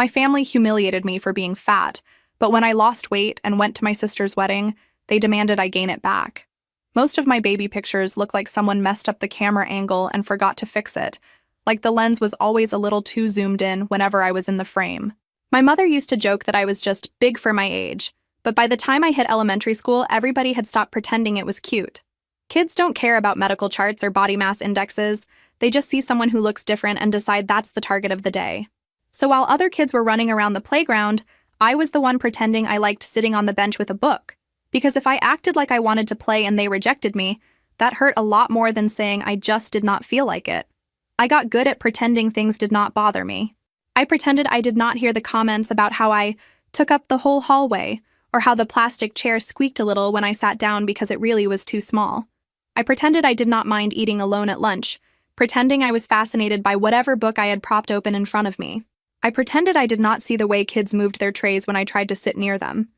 My family humiliated me for being fat, but when I lost weight and went to my sister's wedding, they demanded I gain it back. Most of my baby pictures look like someone messed up the camera angle and forgot to fix it, like the lens was always a little too zoomed in whenever I was in the frame. My mother used to joke that I was just big for my age, but by the time I hit elementary school, everybody had stopped pretending it was cute. Kids don't care about medical charts or body mass indexes. They just see someone who looks different and decide that's the target of the day. So while other kids were running around the playground, I was the one pretending I liked sitting on the bench with a book. Because if I acted like I wanted to play and they rejected me, that hurt a lot more than saying I just did not feel like it. I got good at pretending things did not bother me. I pretended I did not hear the comments about how I took up the whole hallway, or how the plastic chair squeaked a little when I sat down because it really was too small. I pretended I did not mind eating alone at lunch, pretending I was fascinated by whatever book I had propped open in front of me. I pretended I did not see the way kids moved their trays when I tried to sit near them.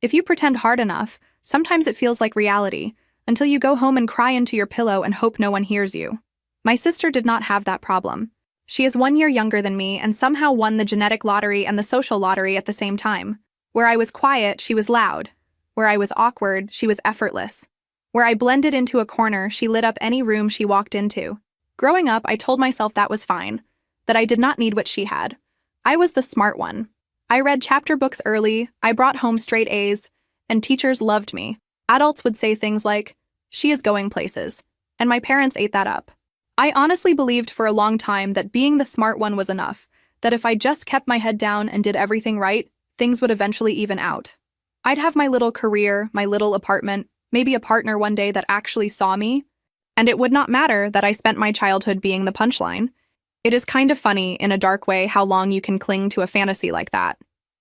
If you pretend hard enough, sometimes it feels like reality, until you go home and cry into your pillow and hope no one hears you. My sister did not have that problem. She is 1 year younger than me and somehow won the genetic lottery and the social lottery at the same time. Where I was quiet, she was loud. Where I was awkward, she was effortless. Where I blended into a corner, she lit up any room she walked into. Growing up, I told myself that was fine, that I did not need what she had. I was the smart one. I read chapter books early, I brought home straight A's, and teachers loved me. Adults would say things like, "She is going places," and my parents ate that up. I honestly believed for a long time that being the smart one was enough, that if I just kept my head down and did everything right, things would eventually even out. I'd have my little career, my little apartment, maybe a partner one day that actually saw me, and it would not matter that I spent my childhood being the punchline. It is kind of funny, in a dark way, how long you can cling to a fantasy like that.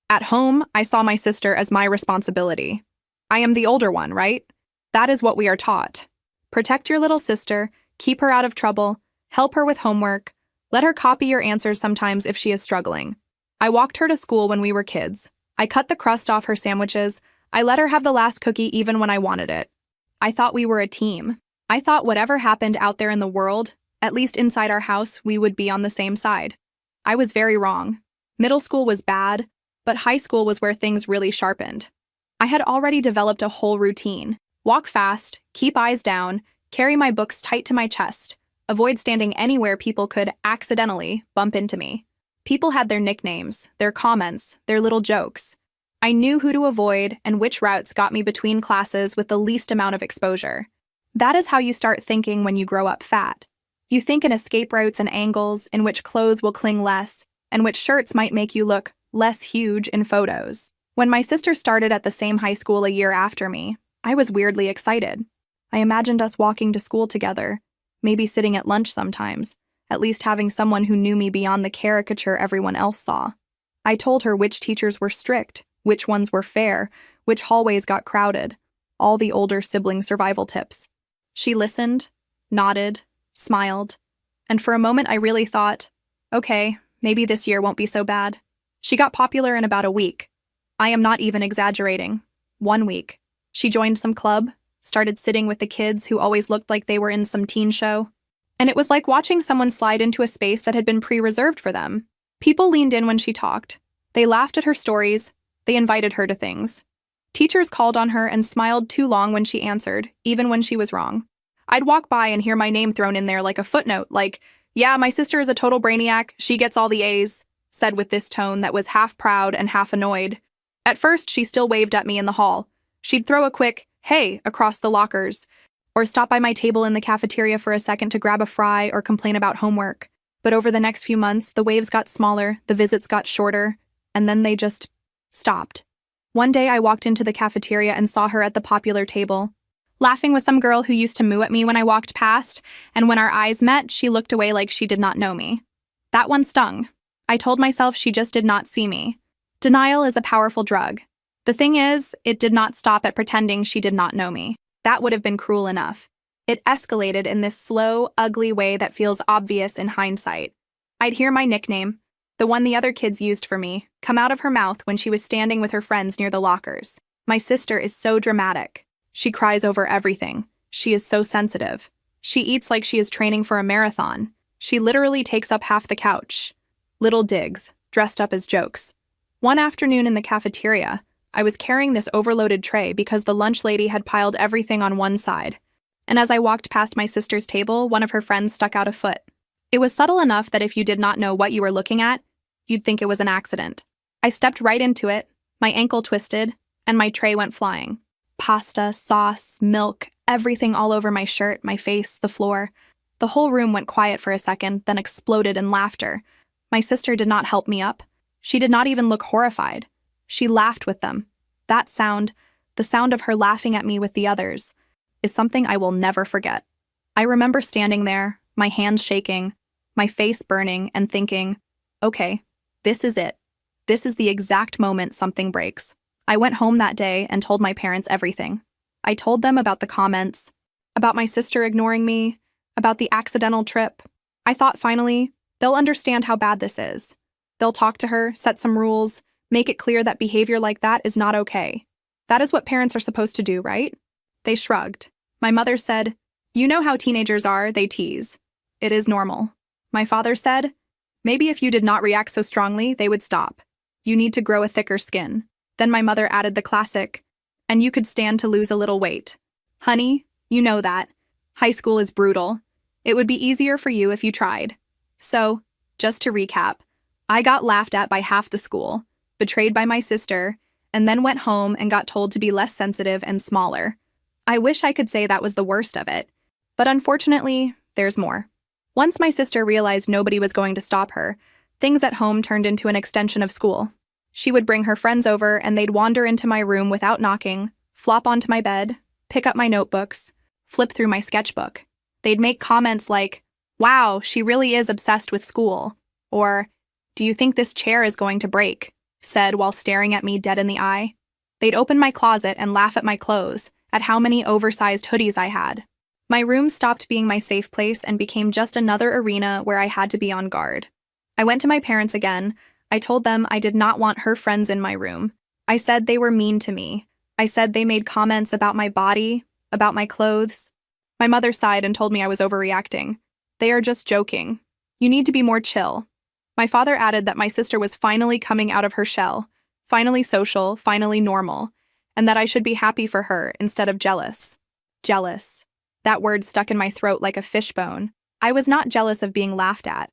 At home, I saw my sister as my responsibility. I am the older one, right? That is what we are taught. Protect your little sister, keep her out of trouble, help her with homework, let her copy your answers sometimes if she is struggling. I walked her to school when we were kids. I cut the crust off her sandwiches. I let her have the last cookie even when I wanted it. I thought we were a team. I thought whatever happened out there in the world, at least inside our house, we would be on the same side. I was very wrong. Middle school was bad, but high school was where things really sharpened. I had already developed a whole routine. Walk fast, keep eyes down, carry my books tight to my chest, avoid standing anywhere people could accidentally bump into me. People had their nicknames, their comments, their little jokes. I knew who to avoid and which routes got me between classes with the least amount of exposure. That is how you start thinking when you grow up fat. You think in escape routes and angles, in which clothes will cling less, and which shirts might make you look less huge in photos. When my sister started at the same high school a year after me, I was weirdly excited. I imagined us walking to school together, maybe sitting at lunch sometimes, at least having someone who knew me beyond the caricature everyone else saw. I told her which teachers were strict, which ones were fair, which hallways got crowded, all the older sibling survival tips. She listened, nodded, smiled, and for a moment I really thought, okay, maybe this year won't be so bad. She got popular in about a week. I am not even exaggerating. 1 week. She joined some club, started sitting with the kids who always looked like they were in some teen show. And it was like watching someone slide into a space that had been pre-reserved for them. People leaned in when she talked. They laughed at her stories. They invited her to things. Teachers called on her and smiled too long when she answered, even when she was wrong. I'd walk by and hear my name thrown in there like a footnote, like, "Yeah, my sister is a total brainiac, she gets all the A's," said with this tone that was half proud and half annoyed. At first, she still waved at me in the hall. She'd throw a quick, "Hey," across the lockers, or stop by my table in the cafeteria for a second to grab a fry or complain about homework. But over the next few months, the waves got smaller, the visits got shorter, and then they just stopped. One day I walked into the cafeteria and saw her at the popular table, laughing with some girl who used to moo at me when I walked past, and when our eyes met, she looked away like she did not know me. That one stung. I told myself she just did not see me. Denial is a powerful drug. The thing is, it did not stop at pretending she did not know me. That would have been cruel enough. It escalated in this slow, ugly way that feels obvious in hindsight. I'd hear my nickname, the one the other kids used for me, come out of her mouth when she was standing with her friends near the lockers. My sister is so dramatic. She cries over everything. She is so sensitive. She eats like she is training for a marathon. She literally takes up half the couch. Little digs. dressed up as jokes. One afternoon in the cafeteria, I was carrying this overloaded tray because the lunch lady had piled everything on one side. And as I walked past my sister's table, one of her friends stuck out a foot. It was subtle enough that if you did not know what you were looking at, you'd think it was an accident. I stepped right into it, my ankle twisted, and my tray went flying. Pasta, sauce, milk, everything all over my shirt, my face, the floor. The whole room went quiet for a second, then exploded in laughter. My sister did not help me up. She did not even look horrified. She laughed with them. That sound, the sound of her laughing at me with the others, is something I will never forget. I remember standing there, my hands shaking, my face burning, and thinking, okay, this is it. This is the exact moment something breaks. I went home that day and told my parents everything. I told them about the comments, about my sister ignoring me, about the accidental trip. I thought finally, they'll understand how bad this is. They'll talk to her, set some rules, make it clear that behavior like that is not okay. That is what parents are supposed to do, right? They shrugged. My mother said, "You know how teenagers are, they tease. It is normal." My father said, "Maybe if you did not react so strongly, they would stop. You need to grow a thicker skin." Then my mother added the classic, "And you could stand to lose a little weight. Honey, you know that. High school is brutal. It would be easier for you if you tried." So, just to recap, I got laughed at by half the school, betrayed by my sister, and then went home and got told to be less sensitive and smaller. I wish I could say that was the worst of it, but unfortunately, there's more. Once my sister realized nobody was going to stop her, things at home turned into an extension of school. She would bring her friends over and they'd wander into my room without knocking, flop onto my bed, pick up my notebooks, flip through my sketchbook. They'd make comments like, "Wow, she really is obsessed with school," or, "Do you think this chair is going to break?" said while staring at me dead in the eye. They'd open my closet and laugh at my clothes, at how many oversized hoodies I had. My room stopped being my safe place and became just another arena where I had to be on guard. I went to my parents again. I told them I did not want her friends in my room. I said they were mean to me. I said they made comments about my body, about my clothes. My mother sighed and told me I was overreacting. "They are just joking. You need to be more chill." My father added that my sister was finally coming out of her shell, finally social, finally normal, and that I should be happy for her instead of jealous. Jealous. That word stuck in my throat like a fishbone. I was not jealous of being laughed at.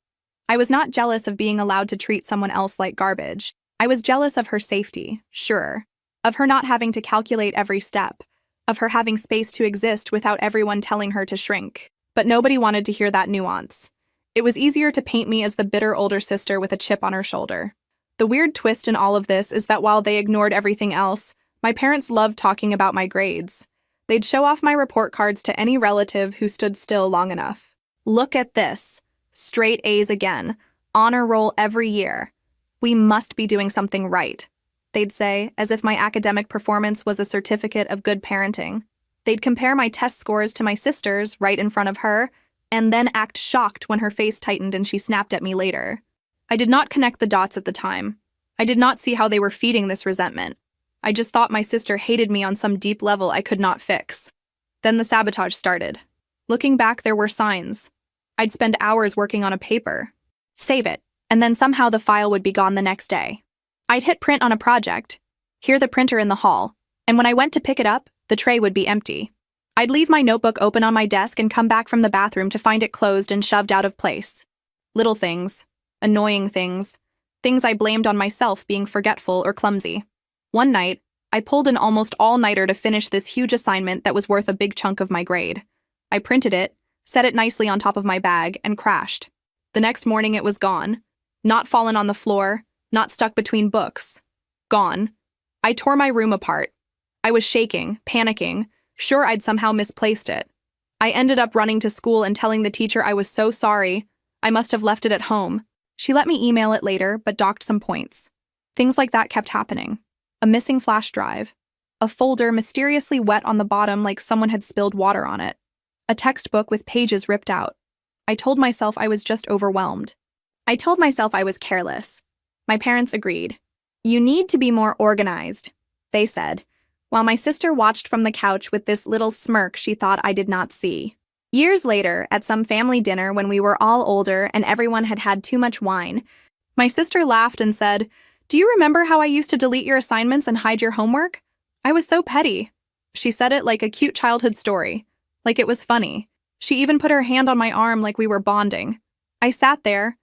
I was not jealous of being allowed to treat someone else like garbage. I was jealous of her safety, sure, of her not having to calculate every step, of her having space to exist without everyone telling her to shrink. But nobody wanted to hear that nuance. It was easier to paint me as the bitter older sister with a chip on her shoulder. The weird twist in all of this is that while they ignored everything else, my parents loved talking about my grades. They'd show off my report cards to any relative who stood still long enough. "Look at this. Straight A's again. Honor roll every year. We must be doing something right," they'd say, as if my academic performance was a certificate of good parenting. They'd compare my test scores to my sister's right in front of her, and then act shocked when her face tightened and she snapped at me later. I did not connect the dots at the time. I did not see how they were feeding this resentment. I just thought my sister hated me on some deep level I could not fix. Then the sabotage started. Looking back, there were signs. I'd spend hours working on a paper, save it, and then somehow the file would be gone the next day. I'd hit print on a project, hear the printer in the hall, and when I went to pick it up, the tray would be empty. I'd leave my notebook open on my desk and come back from the bathroom to find it closed and shoved out of place. Little things, annoying things, things I blamed on myself being forgetful or clumsy. One night, I pulled an almost all-nighter to finish this huge assignment that was worth a big chunk of my grade. I printed it, set it nicely on top of my bag, and crashed. The next morning it was gone. Not fallen on the floor, not stuck between books. Gone. I tore my room apart. I was shaking, panicking, sure I'd somehow misplaced it. I ended up running to school and telling the teacher I was so sorry. I must have left it at home. She let me email it later, but docked some points. Things like that kept happening. A missing flash drive. A folder mysteriously wet on the bottom like someone had spilled water on it. A textbook with pages ripped out. I told myself I was just overwhelmed. I told myself I was careless. My parents agreed. "You need to be more organized," they said, while my sister watched from the couch with this little smirk she thought I did not see. Years later, at some family dinner when we were all older and everyone had had too much wine, My sister laughed and said, "Do you remember how I used to delete your assignments and hide your homework? I was so petty." She said it like a cute childhood story, like it was funny. She even put her hand on my arm like we were bonding. I sat there,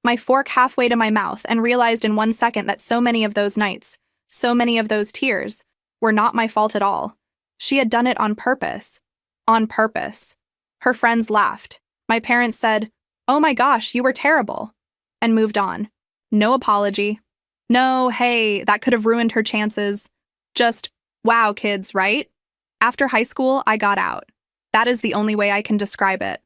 my fork halfway to my mouth, and realized in 1 second that so many of those nights, so many of those tears, were not my fault at all. She had done it on purpose. On purpose. Her friends laughed. My parents said, "Oh my gosh, you were terrible," and moved on. No apology. No, hey, that could have ruined her chances. Just, wow, kids, right? After high school, I got out. That is the only way I can describe it.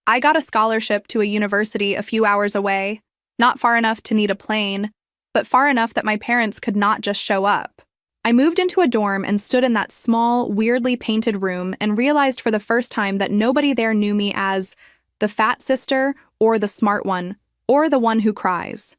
I got a scholarship to a university a few hours away, not far enough to need a plane, but far enough that my parents could not just show up. I moved into a dorm and stood in that small, weirdly painted room and realized for the first time that nobody there knew me as the fat sister or the smart one or the one who cries.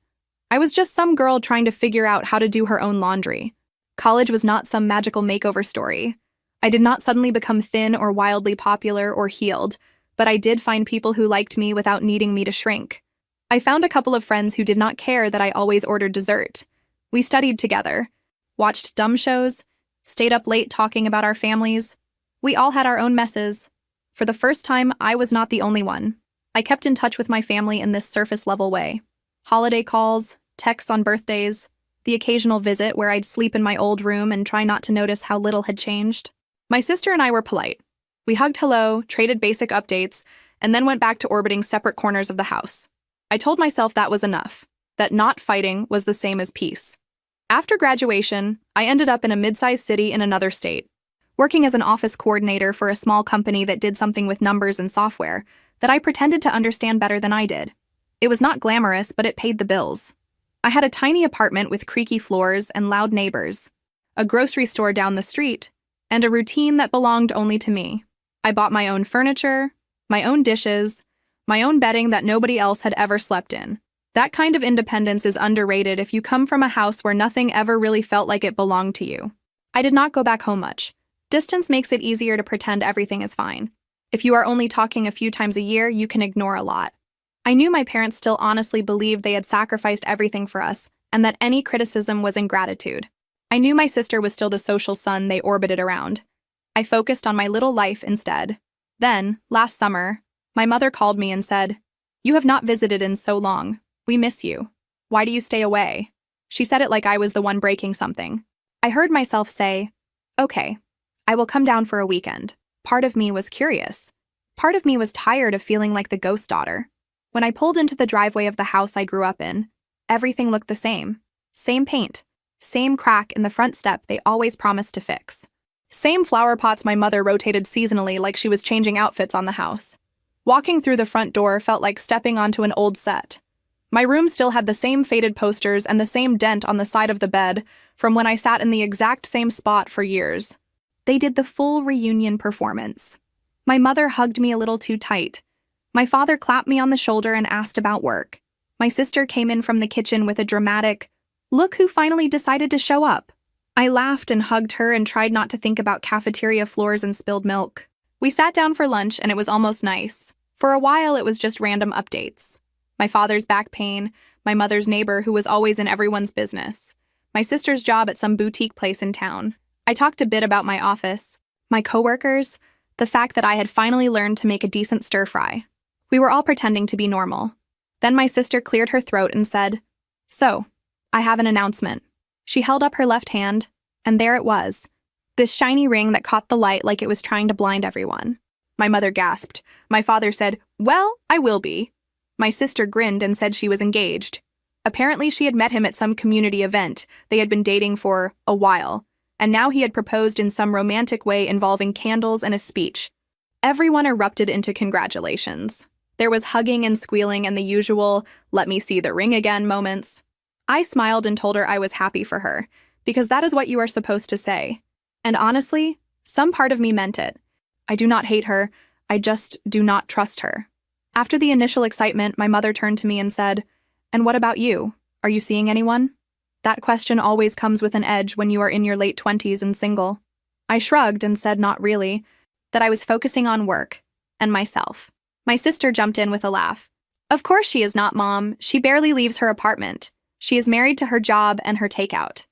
I was just some girl trying to figure out how to do her own laundry. College was not some magical makeover story. I did not suddenly become thin or wildly popular or healed, but I did find people who liked me without needing me to shrink. I found a couple of friends who did not care that I always ordered dessert. We studied together, watched dumb shows, stayed up late talking about our families. We all had our own messes. For the first time, I was not the only one. I kept in touch with my family in this surface-level way. Holiday calls, texts on birthdays, the occasional visit where I'd sleep in my old room and try not to notice how little had changed. My sister and I were polite. We hugged hello, traded basic updates, and then went back to orbiting separate corners of the house. I told myself that was enough, that not fighting was the same as peace. After graduation, I ended up in a mid-sized city in another state, working as an office coordinator for a small company that did something with numbers and software that I pretended to understand better than I did. It was not glamorous, but it paid the bills. I had a tiny apartment with creaky floors and loud neighbors, a grocery store down the street, and a routine that belonged only to me. I bought my own furniture, my own dishes, my own bedding that nobody else had ever slept in. That kind of independence is underrated if you come from a house where nothing ever really felt like it belonged to you. I did not go back home much. Distance makes it easier to pretend everything is fine. If you are only talking a few times a year, you can ignore a lot. I knew my parents still honestly believed they had sacrificed everything for us, and that any criticism was ingratitude. I knew my sister was still the social sun they orbited around. I focused on my little life instead. Then, last summer, my mother called me and said, "You have not visited in so long. We miss you. Why do you stay away?" She said it like I was the one breaking something. I heard myself say, "Okay, I will come down for a weekend." Part of me was curious. Part of me was tired of feeling like the ghost daughter. When I pulled into the driveway of the house I grew up in, everything looked the same. Same paint. Same crack in the front step they always promised to fix. Same flower pots my mother rotated seasonally like she was changing outfits on the house. Walking through the front door felt like stepping onto an old set. My room still had the same faded posters and the same dent on the side of the bed from when I sat in the exact same spot for years. They did the full reunion performance. My mother hugged me a little too tight. My father clapped me on the shoulder and asked about work. My sister came in from the kitchen with a dramatic, "Look who finally decided to show up." I laughed and hugged her and tried not to think about cafeteria floors and spilled milk. We sat down for lunch and it was almost nice. For a while, it was just random updates. My father's back pain, my mother's neighbor who was always in everyone's business, my sister's job at some boutique place in town. I talked a bit about my office, my coworkers, the fact that I had finally learned to make a decent stir-fry. We were all pretending to be normal. Then my sister cleared her throat and said, "So, I have an announcement." She held up her left hand, and there it was, this shiny ring that caught the light like it was trying to blind everyone. My mother gasped. My father said, "Well, I will be." My sister grinned and said she was engaged. Apparently she had met him at some community event they had been dating for a while, and now he had proposed in some romantic way involving candles and a speech. Everyone erupted into congratulations. There was hugging and squealing and the usual, "let me see the ring again" moments. I smiled and told her I was happy for her, because that is what you are supposed to say. And honestly, some part of me meant it. I do not hate her, I just do not trust her. After the initial excitement, my mother turned to me and said, "And what about you? Are you seeing anyone?" That question always comes with an edge when you are in your late 20s and single. I shrugged and said not really, that I was focusing on work and myself. My sister jumped in with a laugh. "Of course she is not, Mom. She barely leaves her apartment. She is married to her job and her takeout.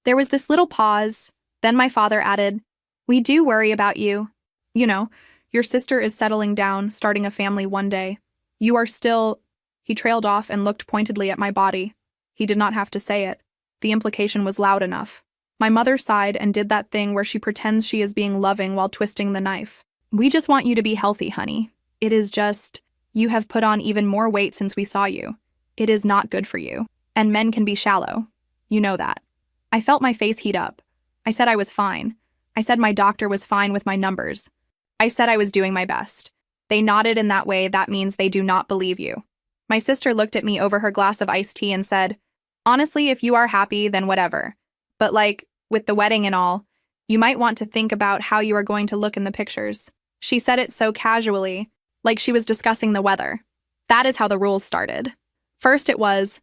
There was this little pause. Then my father added, "We do worry about you. You know, your sister is settling down, starting a family one day. You are still—" He trailed off and looked pointedly at my body. He did not have to say it. The implication was loud enough. My mother sighed and did that thing where she pretends she is being loving while twisting the knife. "We just want you to be healthy, honey. It is just, you have put on even more weight since we saw you. It is not good for you. And men can be shallow. You know that." I felt my face heat up. I said I was fine. I said my doctor was fine with my numbers. I said I was doing my best. They nodded in that way. That means they do not believe you. My sister looked at me over her glass of iced tea and said, "Honestly, if you are happy, then whatever. But like, with the wedding and all, you might want to think about how you are going to look in the pictures." She said it so casually, like she was discussing the weather. That is how the rules started. First it was,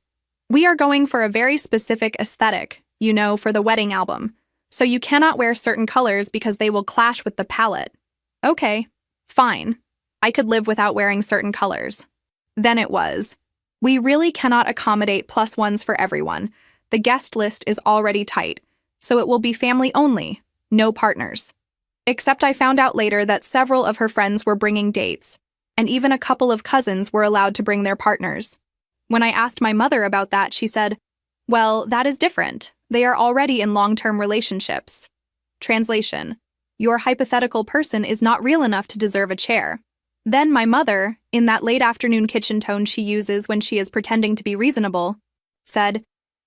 "We are going for a very specific aesthetic, you know, for the wedding album. So you cannot wear certain colors because they will clash with the palette." Okay, fine. I could live without wearing certain colors. Then it was, "We really cannot accommodate +1s for everyone. The guest list is already tight, so it will be family only, no partners." Except I found out later that several of her friends were bringing dates, and even a couple of cousins were allowed to bring their partners. When I asked my mother about that, she said, "Well, that is different. They are already in long-term relationships." Translation: Your hypothetical person is not real enough to deserve a chair. Then my mother, in that late afternoon kitchen tone she uses when she is pretending to be reasonable, said,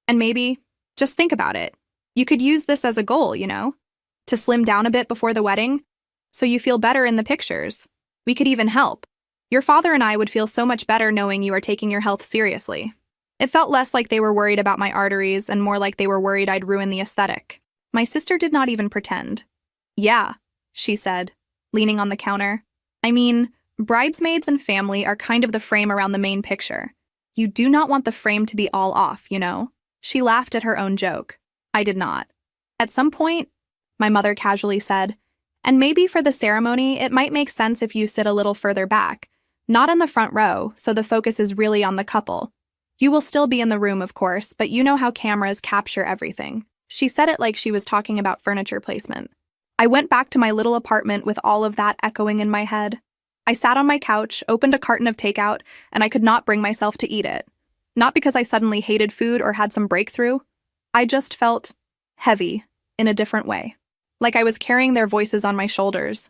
"And maybe, just think about it. You could use this as a goal, you know? To slim down a bit before the wedding, so you feel better in the pictures. We could even help. Your father and I would feel so much better knowing you are taking your health seriously." It felt less like they were worried about my arteries and more like they were worried I'd ruin the aesthetic. My sister did not even pretend. "Yeah," she said, leaning on the counter. "I mean, bridesmaids and family are kind of the frame around the main picture. You do not want the frame to be all off, you know?" She laughed at her own joke. I did not. "At some point," my mother casually said, "and maybe for the ceremony, it might make sense if you sit a little further back, not in the front row, so the focus is really on the couple. You will still be in the room, of course, but you know how cameras capture everything." She said it like she was talking about furniture placement. I went back to my little apartment with all of that echoing in my head. I sat on my couch, opened a carton of takeout, and I could not bring myself to eat it. Not because I suddenly hated food or had some breakthrough. I just felt heavy in a different way. Like I was carrying their voices on my shoulders.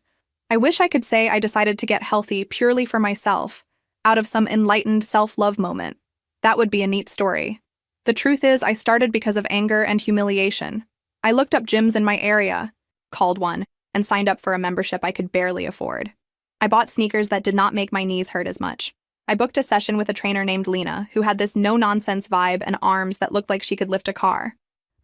I wish I could say I decided to get healthy purely for myself, out of some enlightened self-love moment. That would be a neat story. The truth is, I started because of anger and humiliation. I looked up gyms in my area, called one, and signed up for a membership I could barely afford. I bought sneakers that did not make my knees hurt as much. I booked a session with a trainer named Lena, who had this no-nonsense vibe and arms that looked like she could lift a car.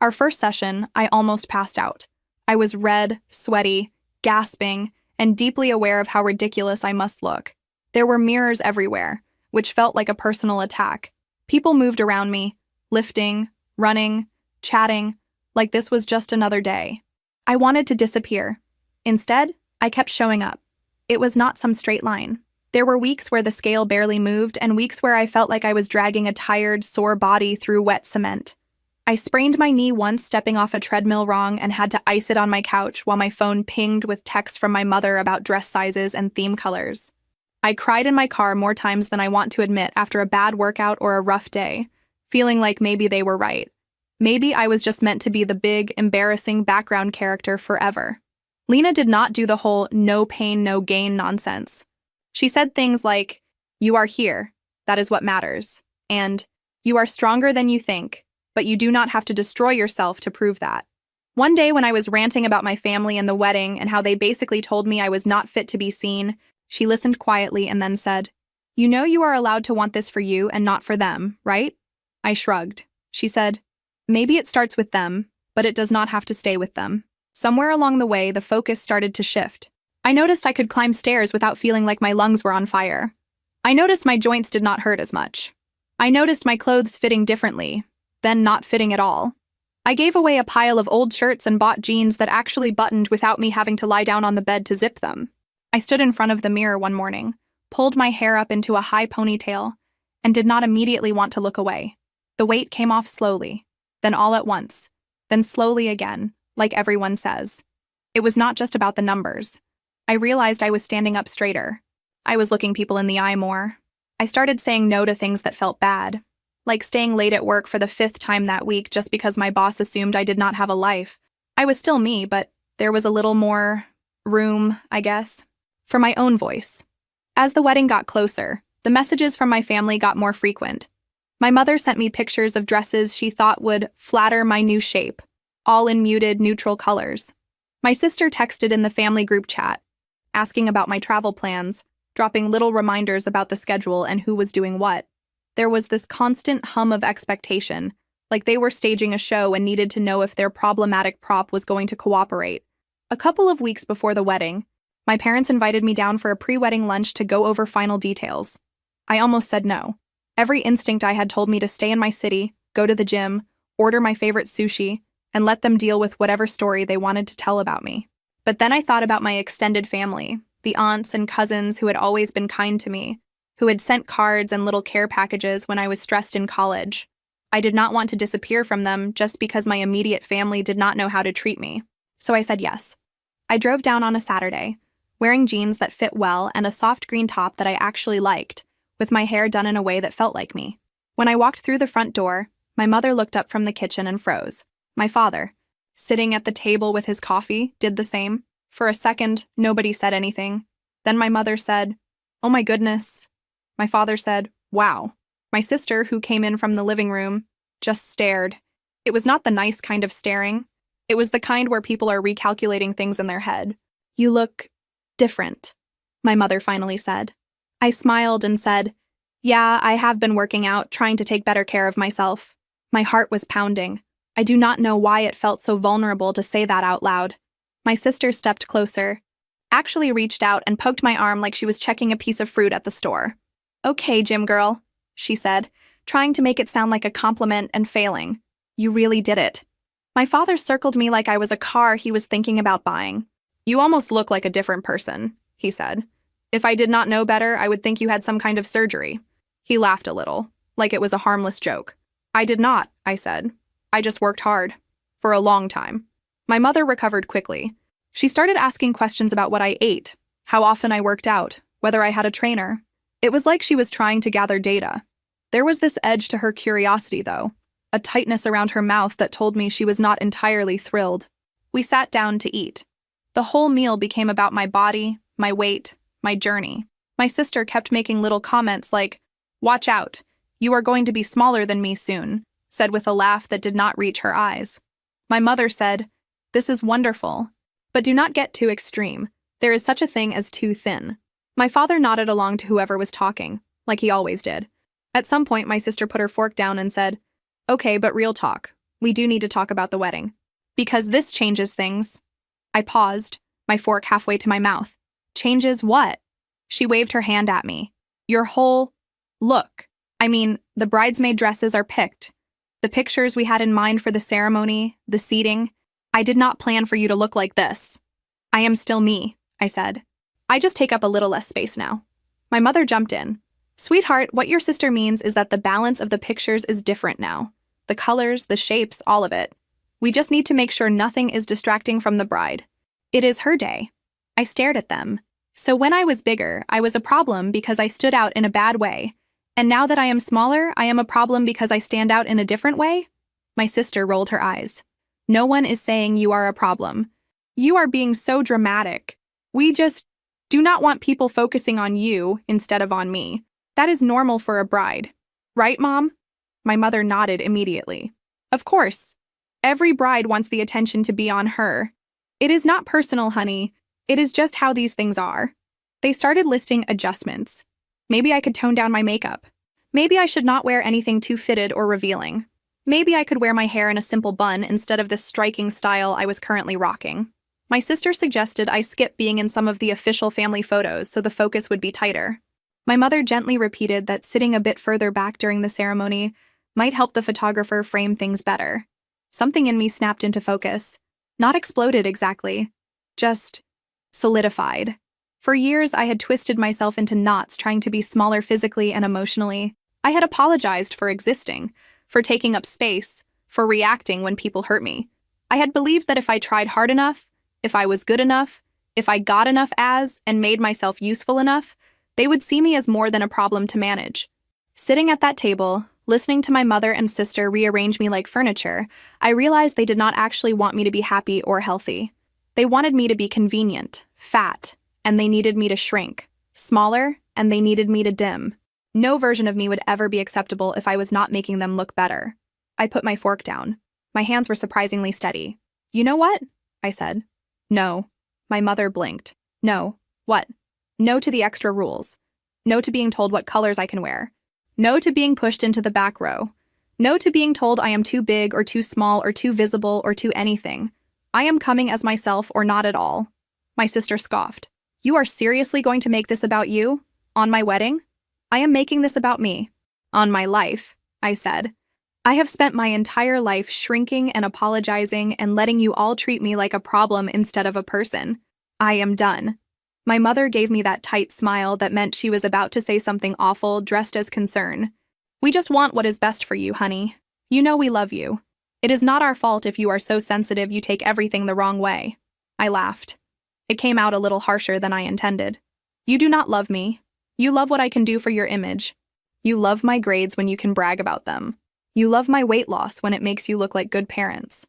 Our first session, I almost passed out. I was red, sweaty, gasping, and deeply aware of how ridiculous I must look. There were mirrors everywhere, which felt like a personal attack. People moved around me, lifting, running, chatting, like this was just another day. I wanted to disappear. Instead, I kept showing up. It was not some straight line. There were weeks where the scale barely moved and weeks where I felt like I was dragging a tired, sore body through wet cement. I sprained my knee once stepping off a treadmill wrong and had to ice it on my couch while my phone pinged with texts from my mother about dress sizes and theme colors. I cried in my car more times than I want to admit after a bad workout or a rough day, feeling like maybe they were right. Maybe I was just meant to be the big, embarrassing background character forever. Lena did not do the whole no pain, no gain nonsense. She said things like, "You are here, that is what matters," and "You are stronger than you think, but you do not have to destroy yourself to prove that." One day when I was ranting about my family and the wedding and how they basically told me I was not fit to be seen, she listened quietly and then said, "You know you are allowed to want this for you and not for them, right?" I shrugged. She said, "Maybe it starts with them, but it does not have to stay with them." Somewhere along the way, the focus started to shift. I noticed I could climb stairs without feeling like my lungs were on fire. I noticed my joints did not hurt as much. I noticed my clothes fitting differently, then not fitting at all. I gave away a pile of old shirts and bought jeans that actually buttoned without me having to lie down on the bed to zip them. I stood in front of the mirror one morning, pulled my hair up into a high ponytail, and did not immediately want to look away. The weight came off slowly, then all at once, then slowly again, like everyone says. It was not just about the numbers. I realized I was standing up straighter. I was looking people in the eye more. I started saying no to things that felt bad, like staying late at work for the 5th time that week just because my boss assumed I did not have a life. I was still me, but there was a little more room, I guess, for my own voice. As the wedding got closer, the messages from my family got more frequent. My mother sent me pictures of dresses she thought would flatter my new shape, all in muted, neutral colors. My sister texted in the family group chat, asking about my travel plans, dropping little reminders about the schedule and who was doing what. There was this constant hum of expectation, like they were staging a show and needed to know if their problematic prop was going to cooperate. A couple of weeks before the wedding, my parents invited me down for a pre-wedding lunch to go over final details. I almost said no. Every instinct I had told me to stay in my city, go to the gym, order my favorite sushi, and let them deal with whatever story they wanted to tell about me. But then I thought about my extended family, the aunts and cousins who had always been kind to me, who had sent cards and little care packages when I was stressed in college. I did not want to disappear from them just because my immediate family did not know how to treat me. So I said yes. I drove down on a Saturday, wearing jeans that fit well and a soft green top that I actually liked, with my hair done in a way that felt like me. When I walked through the front door, my mother looked up from the kitchen and froze. My father, sitting at the table with his coffee, did the same. For a second, nobody said anything. Then my mother said, "Oh my goodness." My father said, "Wow." My sister, who came in from the living room, just stared. It was not the nice kind of staring. It was the kind where people are recalculating things in their head. "You look different," my mother finally said. I smiled and said, "Yeah, I have been working out, trying to take better care of myself." My heart was pounding. I do not know why it felt so vulnerable to say that out loud. My sister stepped closer, actually reached out and poked my arm like she was checking a piece of fruit at the store. "Okay, gym girl," she said, trying to make it sound like a compliment and failing. "You really did it." My father circled me like I was a car he was thinking about buying. "You almost look like a different person," he said. "If I did not know better, I would think you had some kind of surgery." He laughed a little, like it was a harmless joke. "I did not," I said. "I just worked hard. For a long time." My mother recovered quickly. She started asking questions about what I ate, how often I worked out, whether I had a trainer. It was like she was trying to gather data. There was this edge to her curiosity, though, a tightness around her mouth that told me she was not entirely thrilled. We sat down to eat. The whole meal became about my body, my weight, my journey. My sister kept making little comments like, "Watch out, you are going to be smaller than me soon," said with a laugh that did not reach her eyes. My mother said, "This is wonderful, but do not get too extreme. There is such a thing as too thin." My father nodded along to whoever was talking, like he always did. At some point, my sister put her fork down and said, "Okay, but real talk. We do need to talk about the wedding. Because this changes things." I paused, my fork halfway to my mouth. "Changes what?" She waved her hand at me. "Your whole look. I mean, the bridesmaid dresses are picked. The pictures we had in mind for the ceremony, the seating. I did not plan for you to look like this." "I am still me," I said. "I just take up a little less space now." My mother jumped in. "Sweetheart, what your sister means is that the balance of the pictures is different now. The colors, the shapes, all of it. We just need to make sure nothing is distracting from the bride. It is her day." I stared at them. So when I was bigger, I was a problem because I stood out in a bad way. And now that I am smaller, I am a problem because I stand out in a different way? My sister rolled her eyes. "No one is saying you are a problem. You are being so dramatic. We just do not want people focusing on you instead of on me. That is normal for a bride. Right, Mom?" My mother nodded immediately. "Of course. Every bride wants the attention to be on her. It is not personal, honey. It is just how these things are." They started listing adjustments. Maybe I could tone down my makeup. Maybe I should not wear anything too fitted or revealing. Maybe I could wear my hair in a simple bun instead of this striking style I was currently rocking. My sister suggested I skip being in some of the official family photos so the focus would be tighter. My mother gently repeated that sitting a bit further back during the ceremony might help the photographer frame things better. Something in me snapped into focus. Not exploded exactly, just solidified. For years, I had twisted myself into knots trying to be smaller physically and emotionally. I had apologized for existing, for taking up space, for reacting when people hurt me. I had believed that if I tried hard enough, if I was good enough, if I got enough as and made myself useful enough, they would see me as more than a problem to manage. Sitting at that table, listening to my mother and sister rearrange me like furniture, I realized they did not actually want me to be happy or healthy. They wanted me to be convenient, fat, and they needed me to shrink, smaller, and they needed me to dim. No version of me would ever be acceptable if I was not making them look better. I put my fork down. My hands were surprisingly steady. "You know what?" I said. "No." My mother blinked. "No. What?" "No to the extra rules. No to being told what colors I can wear. No to being pushed into the back row. No to being told I am too big or too small or too visible or too anything. I am coming as myself or not at all." My sister scoffed. "You are seriously going to make this about you? On my wedding?" "I am making this about me. On my life," I said. "I have spent my entire life shrinking and apologizing and letting you all treat me like a problem instead of a person. I am done." My mother gave me that tight smile that meant she was about to say something awful dressed as concern. "We just want what is best for you, honey. You know we love you. It is not our fault if you are so sensitive you take everything the wrong way." I laughed. It came out a little harsher than I intended. "You do not love me. You love what I can do for your image. You love my grades when you can brag about them. You love my weight loss when it makes you look like good parents.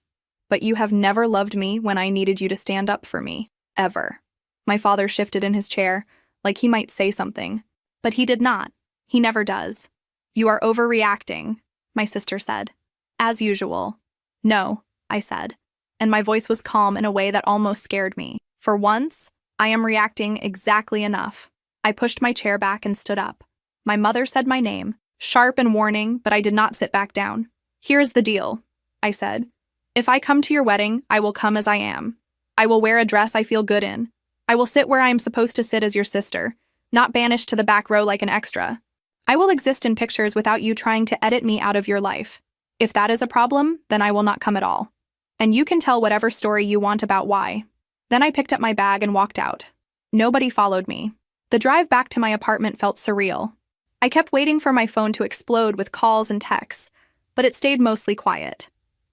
But you have never loved me when I needed you to stand up for me. Ever." My father shifted in his chair, like he might say something. But he did not. He never does. "You are overreacting," my sister said. "As usual." "No," I said, and my voice was calm in a way that almost scared me. "For once, I am reacting exactly enough." I pushed my chair back and stood up. My mother said my name, sharp and warning, but I did not sit back down. "Here's the deal," I said. "If I come to your wedding, I will come as I am. I will wear a dress I feel good in. I will sit where I am supposed to sit as your sister, not banished to the back row like an extra. I will exist in pictures without you trying to edit me out of your life. If that is a problem, then I will not come at all. And you can tell whatever story you want about why." Then I picked up my bag and walked out. Nobody followed me. The drive back to my apartment felt surreal. I kept waiting for my phone to explode with calls and texts, but it stayed mostly quiet.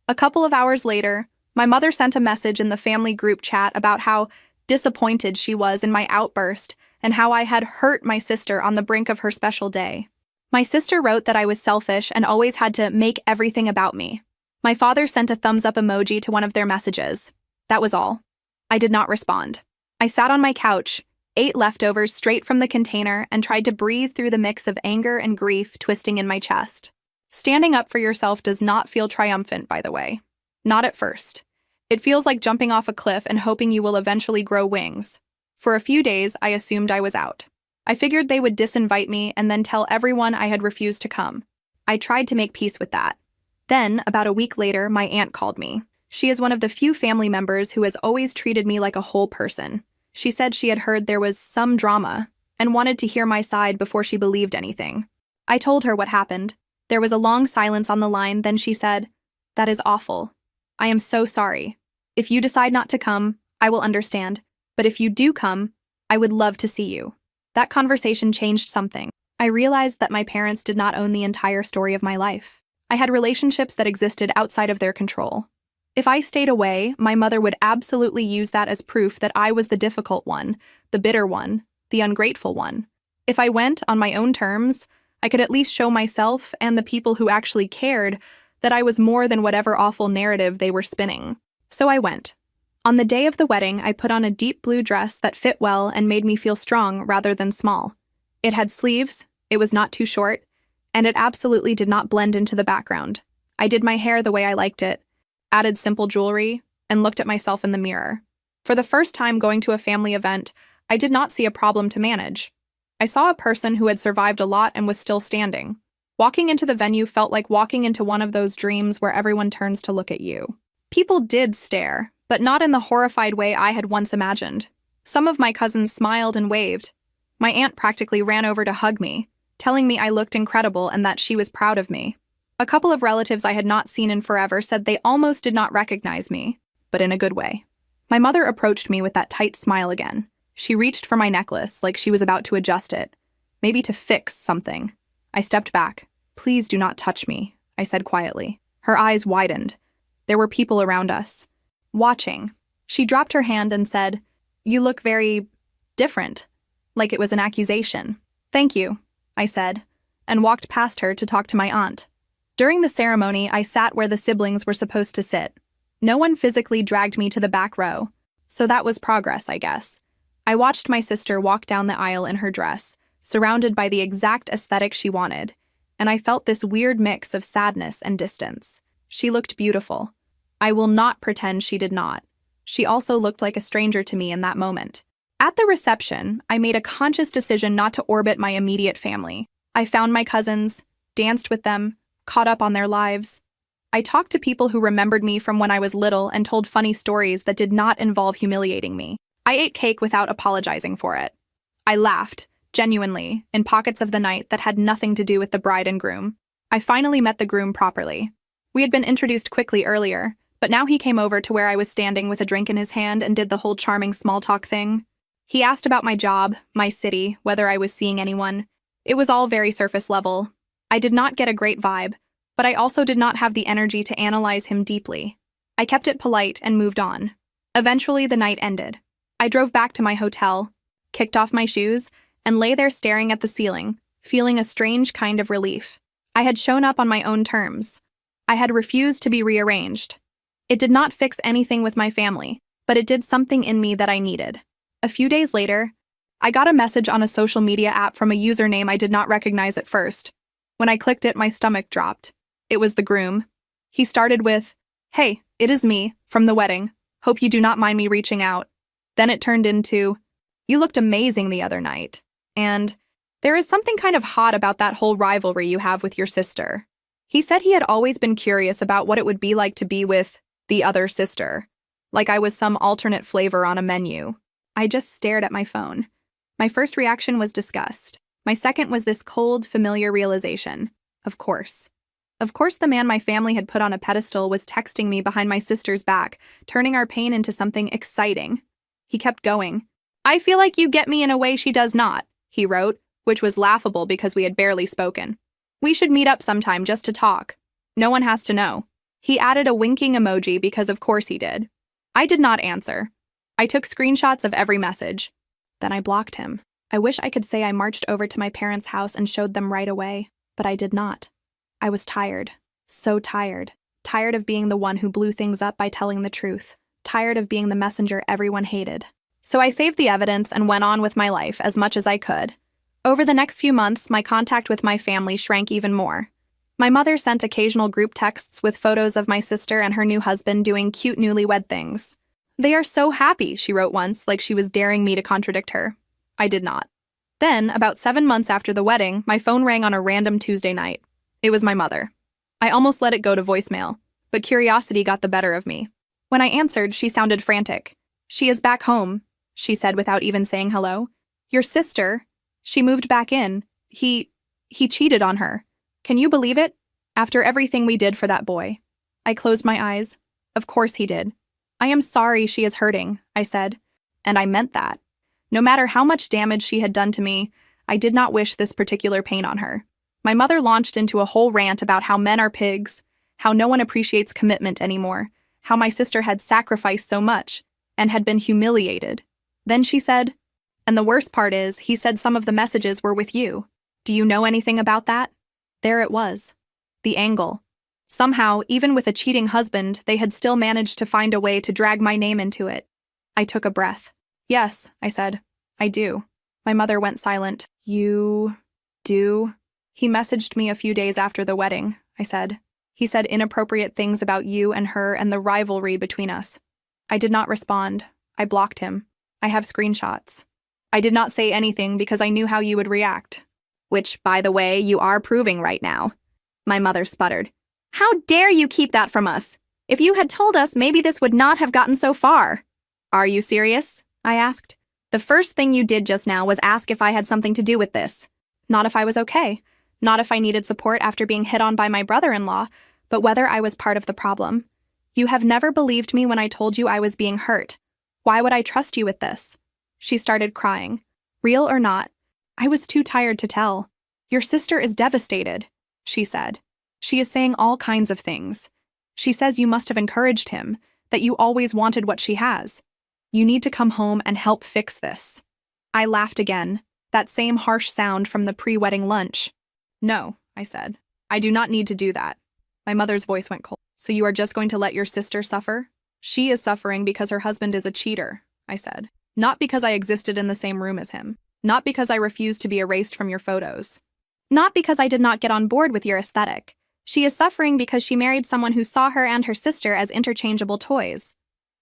A couple of hours later, my mother sent a message in the family group chat about how disappointed she was in my outburst and how I had hurt my sister on the brink of her special day. My sister wrote that I was selfish and always had to make everything about me. My father sent a thumbs-up emoji to one of their messages. That was all. I did not respond. I sat on my couch, ate leftovers straight from the container, and tried to breathe through the mix of anger and grief twisting in my chest. Standing up for yourself does not feel triumphant, by the way. Not at first. It feels like jumping off a cliff and hoping you will eventually grow wings. For a few days, I assumed I was out. I figured they would disinvite me and then tell everyone I had refused to come. I tried to make peace with that. Then, about a week later, my aunt called me. She is one of the few family members who has always treated me like a whole person. She said she had heard there was some drama and wanted to hear my side before she believed anything. I told her what happened. There was a long silence on the line, then she said, "That is awful. I am so sorry. If you decide not to come, I will understand. But if you do come, I would love to see you." That conversation changed something. I realized that my parents did not own the entire story of my life. I had relationships that existed outside of their control. If I stayed away, my mother would absolutely use that as proof that I was the difficult one, the bitter one, the ungrateful one. If I went on my own terms, I could at least show myself and the people who actually cared that I was more than whatever awful narrative they were spinning. So I went. On the day of the wedding, I put on a deep blue dress that fit well and made me feel strong rather than small. It had sleeves, it was not too short, and it absolutely did not blend into the background. I did my hair the way I liked it, added simple jewelry, and looked at myself in the mirror. For the first time going to a family event, I did not see a problem to manage. I saw a person who had survived a lot and was still standing. Walking into the venue felt like walking into one of those dreams where everyone turns to look at you. People did stare, but not in the horrified way I had once imagined. Some of my cousins smiled and waved. My aunt practically ran over to hug me, telling me I looked incredible and that she was proud of me. A couple of relatives I had not seen in forever said they almost did not recognize me, but in a good way. My mother approached me with that tight smile again. She reached for my necklace like she was about to adjust it, maybe to fix something. I stepped back. "Please do not touch me," I said quietly. Her eyes widened. There were people around us, watching. She dropped her hand and said, "You look very different," like it was an accusation. "Thank you," I said, and walked past her to talk to my aunt. During the ceremony, I sat where the siblings were supposed to sit. No one physically dragged me to the back row, so that was progress, I guess. I watched my sister walk down the aisle in her dress, surrounded by the exact aesthetic she wanted, and I felt this weird mix of sadness and distance. She looked beautiful. I will not pretend she did not. She also looked like a stranger to me in that moment. At the reception, I made a conscious decision not to orbit my immediate family. I found my cousins, danced with them, caught up on their lives. I talked to people who remembered me from when I was little and told funny stories that did not involve humiliating me. I ate cake without apologizing for it. I laughed, genuinely, in pockets of the night that had nothing to do with the bride and groom. I finally met the groom properly. We had been introduced quickly earlier, but now he came over to where I was standing with a drink in his hand and did the whole charming small talk thing. He asked about my job, my city, whether I was seeing anyone. It was all very surface level. I did not get a great vibe, but I also did not have the energy to analyze him deeply. I kept it polite and moved on. Eventually, the night ended. I drove back to my hotel, kicked off my shoes, and lay there staring at the ceiling, feeling a strange kind of relief. I had shown up on my own terms. I had refused to be rearranged. It did not fix anything with my family, but it did something in me that I needed. A few days later, I got a message on a social media app from a username I did not recognize at first. When I clicked it, my stomach dropped. It was the groom. He started with, "Hey, it is me, from the wedding. Hope you do not mind me reaching out." Then it turned into, "You looked amazing the other night." And, "There is something kind of hot about that whole rivalry you have with your sister." He said he had always been curious about what it would be like to be with the other sister, like I was some alternate flavor on a menu. I just stared at my phone. My first reaction was disgust. My second was this cold, familiar realization. Of course. Of course the man my family had put on a pedestal was texting me behind my sister's back, turning our pain into something exciting. He kept going. "I feel like you get me in a way she does not," he wrote, which was laughable because we had barely spoken. "We should meet up sometime just to talk. No one has to know." He added a winking emoji because of course he did. I did not answer. I took screenshots of every message. Then I blocked him. I wish I could say I marched over to my parents' house and showed them right away, but I did not. I was tired. So tired. Tired of being the one who blew things up by telling the truth. Tired of being the messenger everyone hated. So I saved the evidence and went on with my life as much as I could. Over the next few months, my contact with my family shrank even more. My mother sent occasional group texts with photos of my sister and her new husband doing cute newlywed things. "They are so happy," she wrote once, like she was daring me to contradict her. I did not. Then, about 7 months after the wedding, my phone rang on a random Tuesday night. It was my mother. I almost let it go to voicemail, but curiosity got the better of me. When I answered, she sounded frantic. "She is back home," she said without even saying hello. "Your sister, she moved back in. He cheated on her. Can you believe it? After everything we did for that boy." I closed my eyes. Of course he did. "I am sorry she is hurting," I said. And I meant that. No matter how much damage she had done to me, I did not wish this particular pain on her. My mother launched into a whole rant about how men are pigs, how no one appreciates commitment anymore, how my sister had sacrificed so much, and had been humiliated. Then she said, "And the worst part is, he said some of the messages were with you. Do you know anything about that?" There it was. The angle. Somehow, even with a cheating husband, they had still managed to find a way to drag my name into it. I took a breath. "Yes," I said. "I do." My mother went silent. "You do?" "He messaged me a few days after the wedding," I said. "He said inappropriate things about you and her and the rivalry between us." I did not respond. I blocked him. I have screenshots. I did not say anything because I knew how you would react. "Which, by the way, you are proving right now." My mother sputtered. "How dare you keep that from us? If you had told us, maybe this would not have gotten so far." "Are you serious?" I asked. "The first thing you did just now was ask if I had something to do with this. Not if I was okay. Not if I needed support after being hit on by my brother-in-law, but whether I was part of the problem. You have never believed me when I told you I was being hurt. Why would I trust you with this?" She started crying. Real or not, I was too tired to tell. "Your sister is devastated," she said. She is saying all kinds of things. She says you must have encouraged him, that you always wanted what she has. You need to come home and help fix this. I laughed again, that same harsh sound from the pre-wedding lunch. No, I said. I do not need to do that. My mother's voice went cold. So you are just going to let your sister suffer? She is suffering because her husband is a cheater, I said. Not because I existed in the same room as him. Not because I refused to be erased from your photos. Not because I did not get on board with your aesthetic. She is suffering because she married someone who saw her and her sister as interchangeable toys.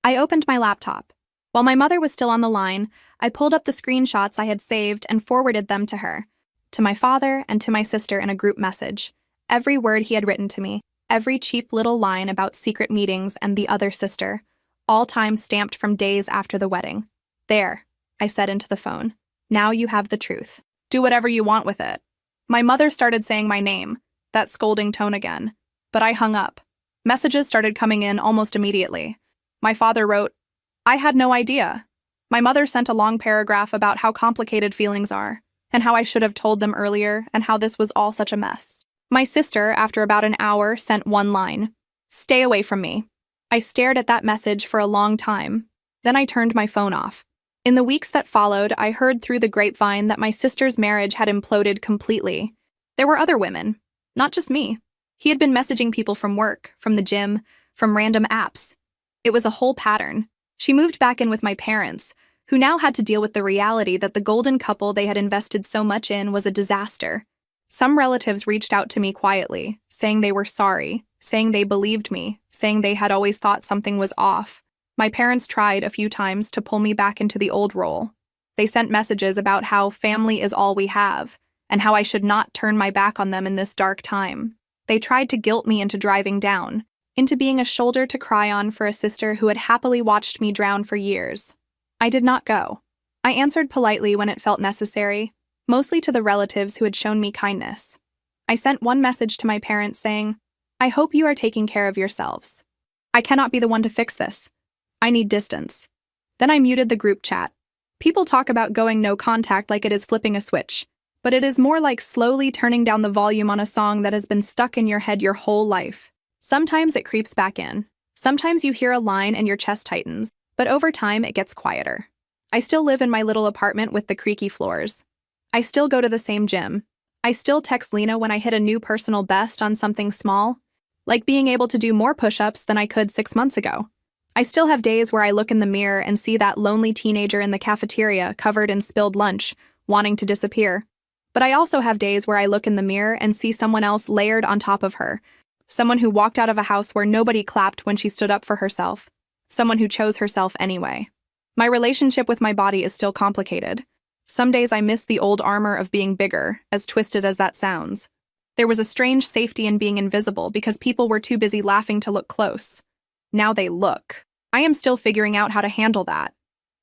I opened my laptop. While my mother was still on the line, I pulled up the screenshots I had saved and forwarded them to her, to my father and to my sister in a group message. Every word he had written to me, every cheap little line about secret meetings and the other sister, all time stamped from days after the wedding. There, I said into the phone. Now you have the truth. Do whatever you want with it. My mother started saying my name, that scolding tone again, but I hung up. Messages started coming in almost immediately. My father wrote, I had no idea. My mother sent a long paragraph about how complicated feelings are, and how I should have told them earlier, and how this was all such a mess. My sister, after about an hour, sent one line. Stay away from me. I stared at that message for a long time. Then I turned my phone off. In the weeks that followed, I heard through the grapevine that my sister's marriage had imploded completely. There were other women, not just me. He had been messaging people from work, from the gym, from random apps. It was a whole pattern. She moved back in with my parents, who now had to deal with the reality that the golden couple they had invested so much in was a disaster. Some relatives reached out to me quietly, saying they were sorry, saying they believed me, saying they had always thought something was off. My parents tried a few times to pull me back into the old role. They sent messages about how family is all we have, and how I should not turn my back on them in this dark time. They tried to guilt me into driving down, into being a shoulder to cry on for a sister who had happily watched me drown for years. I did not go. I answered politely when it felt necessary, mostly to the relatives who had shown me kindness. I sent one message to my parents saying, I hope you are taking care of yourselves. I cannot be the one to fix this. I need distance. Then I muted the group chat. People talk about going no contact like it is flipping a switch, but it is more like slowly turning down the volume on a song that has been stuck in your head your whole life. Sometimes it creeps back in. Sometimes you hear a line and your chest tightens, but over time it gets quieter. I still live in my little apartment with the creaky floors. I still go to the same gym. I still text Lena when I hit a new personal best on something small, like being able to do more push-ups than I could 6 months ago. I still have days where I look in the mirror and see that lonely teenager in the cafeteria covered in spilled lunch, wanting to disappear. But I also have days where I look in the mirror and see someone else layered on top of her. Someone who walked out of a house where nobody clapped when she stood up for herself. Someone who chose herself anyway. My relationship with my body is still complicated. Some days I miss the old armor of being bigger, as twisted as that sounds. There was a strange safety in being invisible because people were too busy laughing to look close. Now they look. I am still figuring out how to handle that.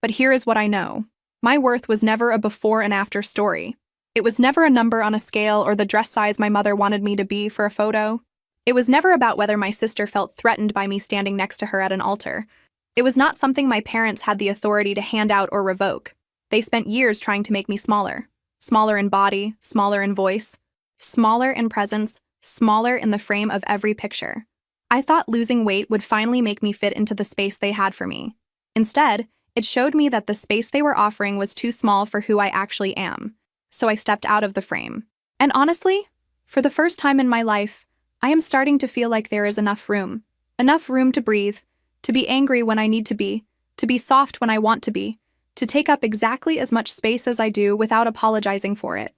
But here is what I know. My worth was never a before and after story. It was never a number on a scale or the dress size my mother wanted me to be for a photo. It was never about whether my sister felt threatened by me standing next to her at an altar. It was not something my parents had the authority to hand out or revoke. They spent years trying to make me smaller. Smaller in body, smaller in voice, smaller in presence, smaller in the frame of every picture. I thought losing weight would finally make me fit into the space they had for me. Instead, it showed me that the space they were offering was too small for who I actually am. So I stepped out of the frame. And honestly, for the first time in my life, I am starting to feel like there is enough room to breathe, to be angry when I need to be soft when I want to be, to take up exactly as much space as I do without apologizing for it.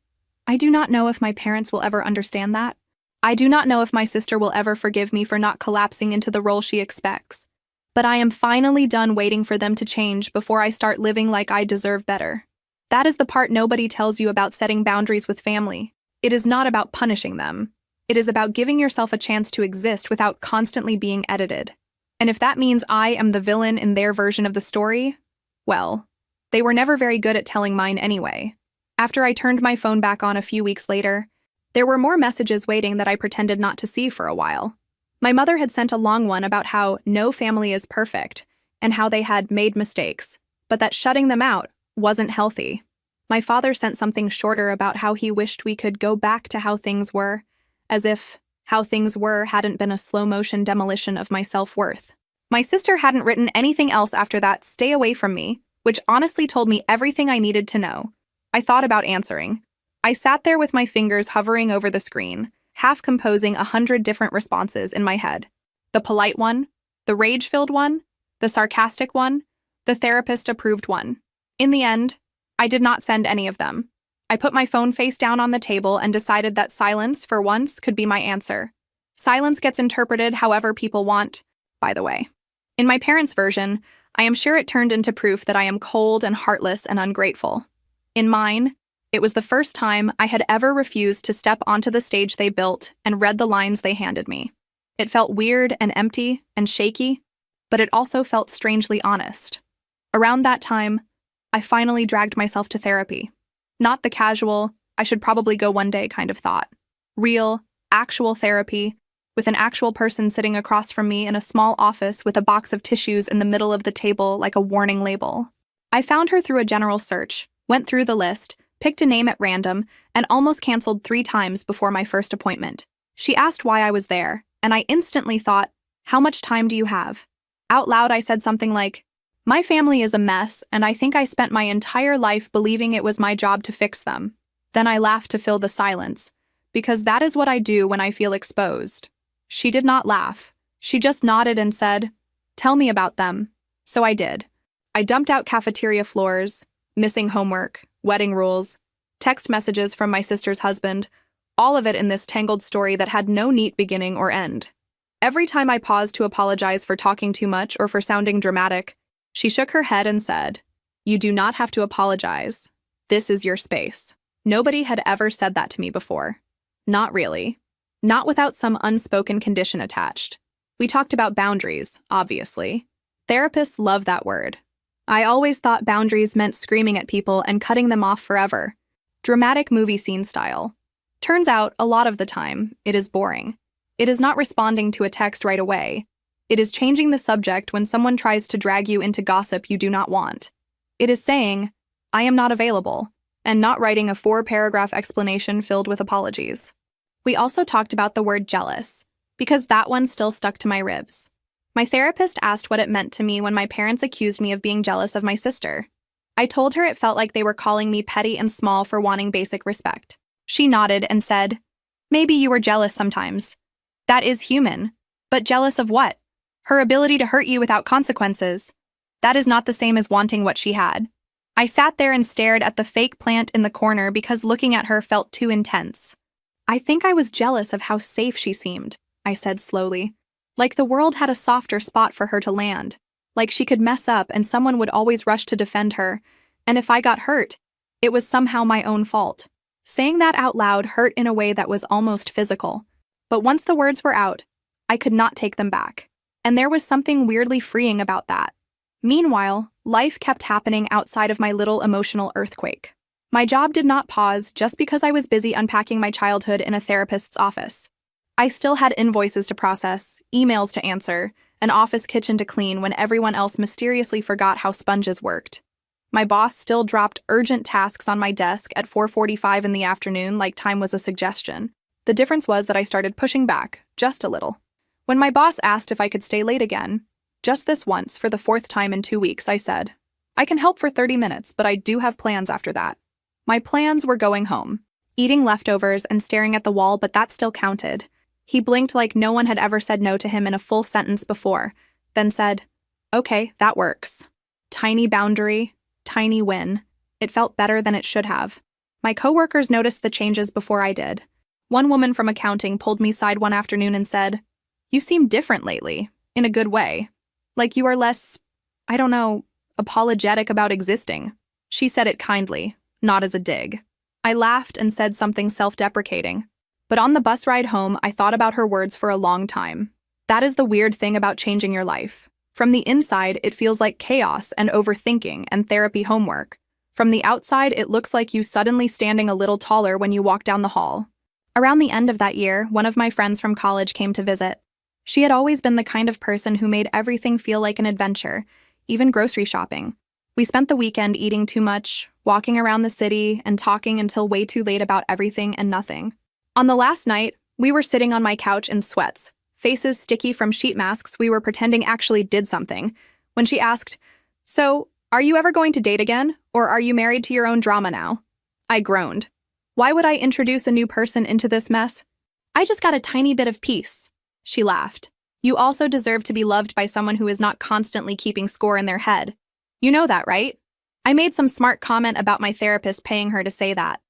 I do not know if my parents will ever understand that. I do not know if my sister will ever forgive me for not collapsing into the role she expects. But I am finally done waiting for them to change before I start living like I deserve better. That is the part nobody tells you about setting boundaries with family. It is not about punishing them. It is about giving yourself a chance to exist without constantly being edited. And if that means I am the villain in their version of the story, well, they were never very good at telling mine anyway. After I turned my phone back on a few weeks later, there were more messages waiting that I pretended not to see for a while. My mother had sent a long one about how no family is perfect and how they had made mistakes, but that shutting them out wasn't healthy. My father sent something shorter about how he wished we could go back to how things were, as if How things were hadn't been a slow-motion demolition of my self-worth. My sister hadn't written anything else after that "stay away from me," which honestly told me everything I needed to know. I thought about answering. I sat there with my fingers hovering over the screen, half composing 100 different responses in my head. The polite one, the rage-filled one, the sarcastic one, the therapist-approved one. In the end, I did not send any of them. I put my phone face down on the table and decided that silence, for once, could be my answer. Silence gets interpreted however people want, by the way. In my parents' version, I am sure it turned into proof that I am cold and heartless and ungrateful. In mine, it was the first time I had ever refused to step onto the stage they built and read the lines they handed me. It felt weird and empty and shaky, but it also felt strangely honest. Around that time, I finally dragged myself to therapy. Not the casual, I should probably go one day kind of thought. Real, actual therapy, with an actual person sitting across from me in a small office with a box of tissues in the middle of the table like a warning label. I found her through a general search, went through the list, picked a name at random, and almost canceled 3 times before my first appointment. She asked why I was there, and I instantly thought, "How much time do you have?" Out loud, I said something like, "My family is a mess, and I think I spent my entire life believing it was my job to fix them." Then I laughed to fill the silence, because that is what I do when I feel exposed. She did not laugh. She just nodded and said, "Tell me about them." So I did. I dumped out cafeteria floors, missing homework, wedding rules, text messages from my sister's husband, all of it in this tangled story that had no neat beginning or end. Every time I paused to apologize for talking too much or for sounding dramatic, she shook her head and said, "You do not have to apologize. This is your space." Nobody had ever said that to me before. Not really. Not without some unspoken condition attached. We talked about boundaries, obviously. Therapists love that word. I always thought boundaries meant screaming at people and cutting them off forever. Dramatic movie scene style. Turns out, a lot of the time, it is boring. It is not responding to a text right away. It is changing the subject when someone tries to drag you into gossip you do not want. It is saying, "I am not available," and not writing a 4-paragraph explanation filled with apologies. We also talked about the word jealous, because that one still stuck to my ribs. My therapist asked what it meant to me when my parents accused me of being jealous of my sister. I told her it felt like they were calling me petty and small for wanting basic respect. She nodded and said, "Maybe you were jealous sometimes. That is human. But jealous of what? Her ability to hurt you without consequences. That is not the same as wanting what she had." I sat there and stared at the fake plant in the corner because looking at her felt too intense. "I think I was jealous of how safe she seemed," I said slowly. Like the world had a softer spot for her to land. Like she could mess up and someone would always rush to defend her. And if I got hurt, it was somehow my own fault. Saying that out loud hurt in a way that was almost physical. But once the words were out, I could not take them back. And there was something weirdly freeing about that. Meanwhile, life kept happening outside of my little emotional earthquake. My job did not pause just because I was busy unpacking my childhood in a therapist's office. I still had invoices to process, emails to answer, an office kitchen to clean when everyone else mysteriously forgot how sponges worked. My boss still dropped urgent tasks on my desk at 4:45 in the afternoon like time was a suggestion. The difference was that I started pushing back, just a little. When my boss asked if I could stay late again, just this once for the 4th time in 2 weeks, I said, "I can help for 30 minutes, but I do have plans after that." My plans were going home, eating leftovers and staring at the wall, but that still counted. He blinked like no one had ever said no to him in a full sentence before, then said, "Okay, that works." Tiny boundary, tiny win. It felt better than it should have. My coworkers noticed the changes before I did. One woman from accounting pulled me aside one afternoon and said, "You seem different lately, in a good way. Like you are less, I don't know, apologetic about existing." She said it kindly, not as a dig. I laughed and said something self-deprecating. But on the bus ride home, I thought about her words for a long time. That is the weird thing about changing your life. From the inside, it feels like chaos and overthinking and therapy homework. From the outside, it looks like you suddenly standing a little taller when you walk down the hall. Around the end of that year, one of my friends from college came to visit. She had always been the kind of person who made everything feel like an adventure, even grocery shopping. We spent the weekend eating too much, walking around the city, and talking until way too late about everything and nothing. On the last night, We were sitting on my couch in sweats, faces sticky from sheet masks we were pretending actually did something, when she asked, "So, are you ever going to date again, or are you married to your own drama now?" I groaned. Why would I introduce a new person into this mess? I just got a tiny bit of peace. She laughed. You also deserve to be loved by someone who is not constantly keeping score in their head. You know that, right? I made some smart comment about my therapist paying her to say that.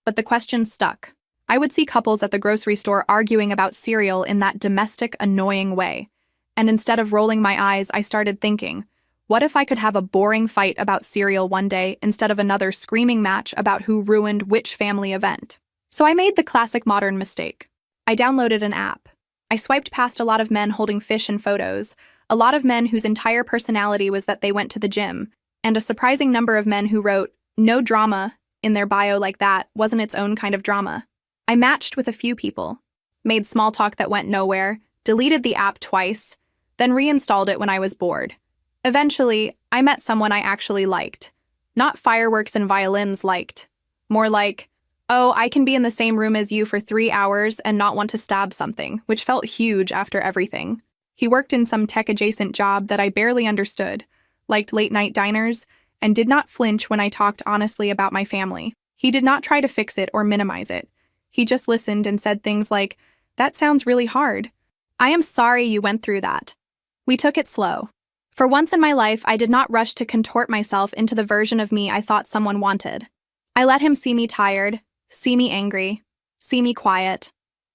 But the question stuck. I would see couples at the grocery store arguing about cereal in that domestic, annoying way. And instead of rolling my eyes, I started thinking, what if I could have a boring fight about cereal one day instead of another screaming match about who ruined which family event? So I made the classic modern mistake. I downloaded an app. I swiped past a lot of men holding fish in photos, a lot of men whose entire personality was that they went to the gym, and a surprising number of men who wrote, "No drama," in their bio like that wasn't its own kind of drama. I matched with a few people, made small talk that went nowhere, deleted the app twice, then reinstalled it when I was bored. Eventually, I met someone I actually liked. Not fireworks and violins liked. More like, oh, I can be in the same room as you for 3 hours and not want to stab something, which felt huge after everything. He worked in some tech-adjacent job that I barely understood, liked late-night diners, and did not flinch when I talked honestly about my family. He did not try to fix it or minimize it. He just listened and said things like, "That sounds really hard. I am sorry you went through that." We took it slow. For once in my life, I did not rush to contort myself into the version of me I thought someone wanted. I let him see me tired, see me angry, see me quiet.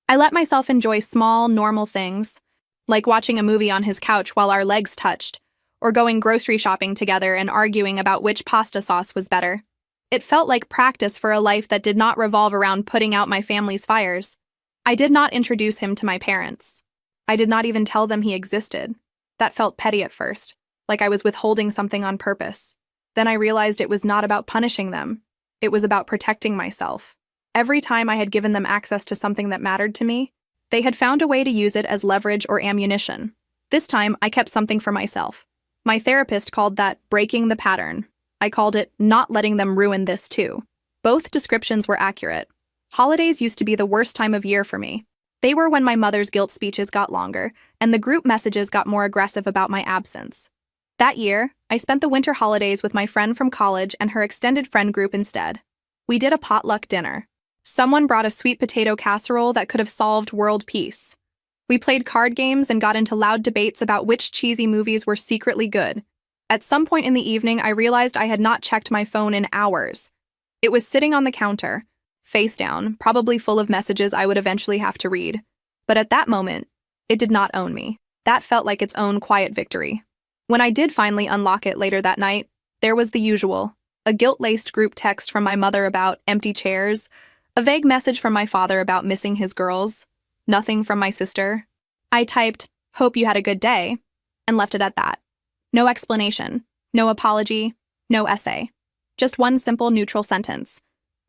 I let myself enjoy small, normal things, like watching a movie on his couch while our legs touched, or going grocery shopping together and arguing about which pasta sauce was better. It felt like practice for a life that did not revolve around putting out my family's fires. I did not introduce him to my parents. I did not even tell them he existed. That felt petty at first, like I was withholding something on purpose. Then I realized it was not about punishing them. It was about protecting myself. Every time I had given them access to something that mattered to me, they had found a way to use it as leverage or ammunition. This time, I kept something for myself. My therapist called that breaking the pattern. I called it not letting them ruin this too. Both descriptions were accurate. Holidays used to be the worst time of year for me. They were when my mother's guilt speeches got longer, and the group messages got more aggressive about my absence. That year, I spent the winter holidays with my friend from college and her extended friend group instead. We did a potluck dinner. Someone brought a sweet potato casserole that could have solved world peace. We played card games and got into loud debates about which cheesy movies were secretly good. At some point in the evening, I realized I had not checked my phone in hours. It was sitting on the counter, face down, probably full of messages I would eventually have to read. But at that moment, it did not own me. That felt like its own quiet victory. When I did finally unlock it later that night, there was the usual. A guilt-laced group text from my mother about empty chairs, a vague message from my father about missing his girls, nothing from my sister. I typed, "Hope you had a good day," and left it at that. No explanation, no apology, no essay. Just one simple neutral sentence.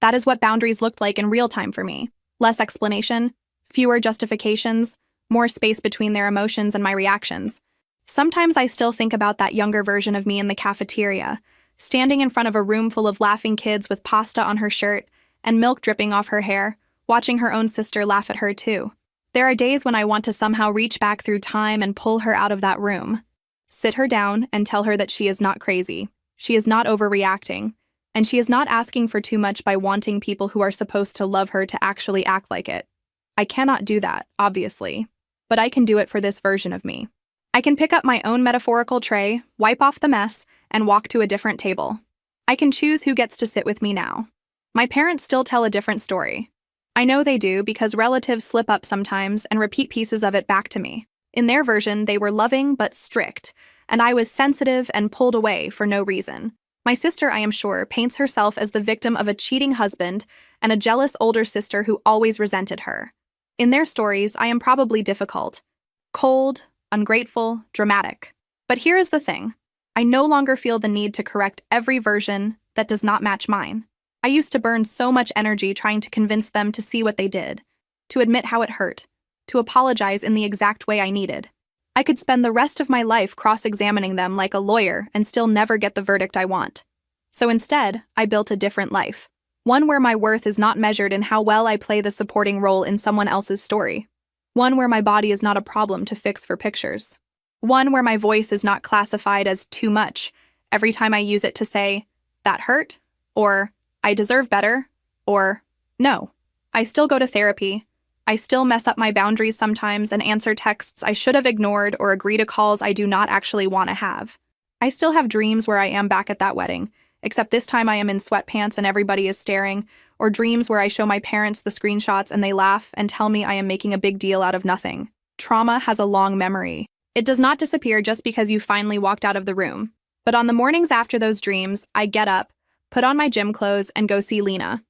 That is what boundaries looked like in real time for me. Less explanation, fewer justifications, more space between their emotions and my reactions. Sometimes I still think about that younger version of me in the cafeteria, standing in front of a room full of laughing kids with pasta on her shirt and milk dripping off her hair, watching her own sister laugh at her too. There are days when I want to somehow reach back through time and pull her out of that room. Sit her down and tell her that she is not crazy, she is not overreacting, and she is not asking for too much by wanting people who are supposed to love her to actually act like it. I cannot do that, obviously, but I can do it for this version of me. I can pick up my own metaphorical tray, wipe off the mess, and walk to a different table. I can choose who gets to sit with me now. My parents still tell a different story. I know they do because relatives slip up sometimes and repeat pieces of it back to me. In their version, they were loving but strict, and I was sensitive and pulled away for no reason. My sister, I am sure, paints herself as the victim of a cheating husband and a jealous older sister who always resented her. In their stories, I am probably difficult, cold, ungrateful, dramatic. But here is the thing. I no longer feel the need to correct every version that does not match mine. I used to burn so much energy trying to convince them to see what they did, to admit how it hurt, to apologize in the exact way I needed. I could spend the rest of my life cross-examining them like a lawyer and still never get the verdict I want. So instead, I built a different life. One where my worth is not measured in how well I play the supporting role in someone else's story. One where my body is not a problem to fix for pictures. One where my voice is not classified as too much every time I use it to say, "That hurt," or "I deserve better," or "No." I still go to therapy. I still mess up my boundaries sometimes and answer texts I should have ignored or agree to calls I do not actually want to have. I still have dreams where I am back at that wedding, except this time I am in sweatpants and everybody is staring, or dreams where I show my parents the screenshots and they laugh and tell me I am making a big deal out of nothing. Trauma has a long memory. It does not disappear just because you finally walked out of the room. But on the mornings after those dreams, I get up, put on my gym clothes, and go see Lena.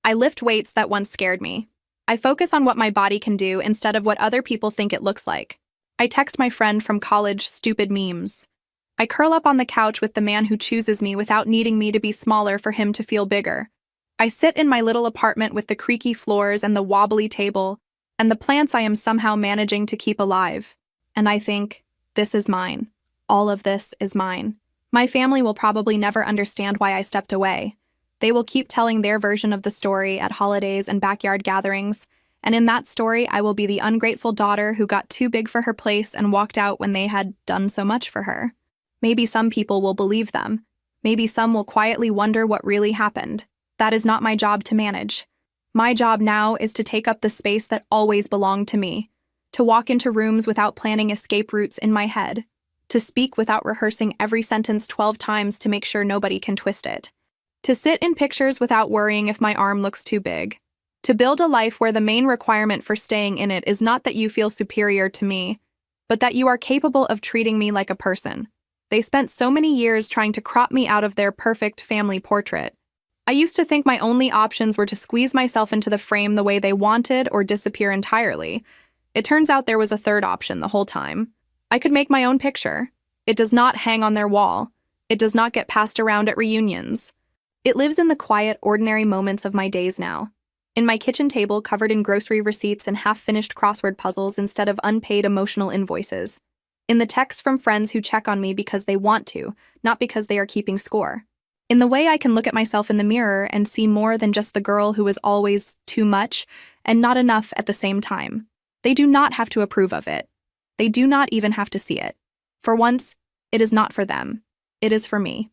I lift weights that once scared me. I focus on what my body can do instead of what other people think it looks like. I text my friend from college stupid memes. I curl up on the couch with the man who chooses me without needing me to be smaller for him to feel bigger. I sit in my little apartment with the creaky floors and the wobbly table, and the plants I am somehow managing to keep alive. And I think, this is mine. All of this is mine. My family will probably never understand why I stepped away. They will keep telling their version of the story at holidays and backyard gatherings, and in that story I will be the ungrateful daughter who got too big for her place and walked out when they had done so much for her. Maybe some people will believe them. Maybe some will quietly wonder what really happened. That is not my job to manage. My job now is to take up the space that always belonged to me, to walk into rooms without planning escape routes in my head, to speak without rehearsing every sentence 12 times to make sure nobody can twist it, to sit in pictures without worrying if my arm looks too big, to build a life where the main requirement for staying in it is not that you feel superior to me, but that you are capable of treating me like a person. They spent so many years trying to crop me out of their perfect family portrait. I used to think my only options were to squeeze myself into the frame the way they wanted or disappear entirely. It turns out there was a third option the whole time. I could make my own picture. It does not hang on their wall. It does not get passed around at reunions. It lives in the quiet, ordinary moments of my days now. In my kitchen table covered in grocery receipts and half-finished crossword puzzles instead of unpaid emotional invoices. In the texts from friends who check on me because they want to, not because they are keeping score. In the way I can look at myself in the mirror and see more than just the girl who is always too much and not enough at the same time. They do not have to approve of it. They do not even have to see it. For once, it is not for them. It is for me.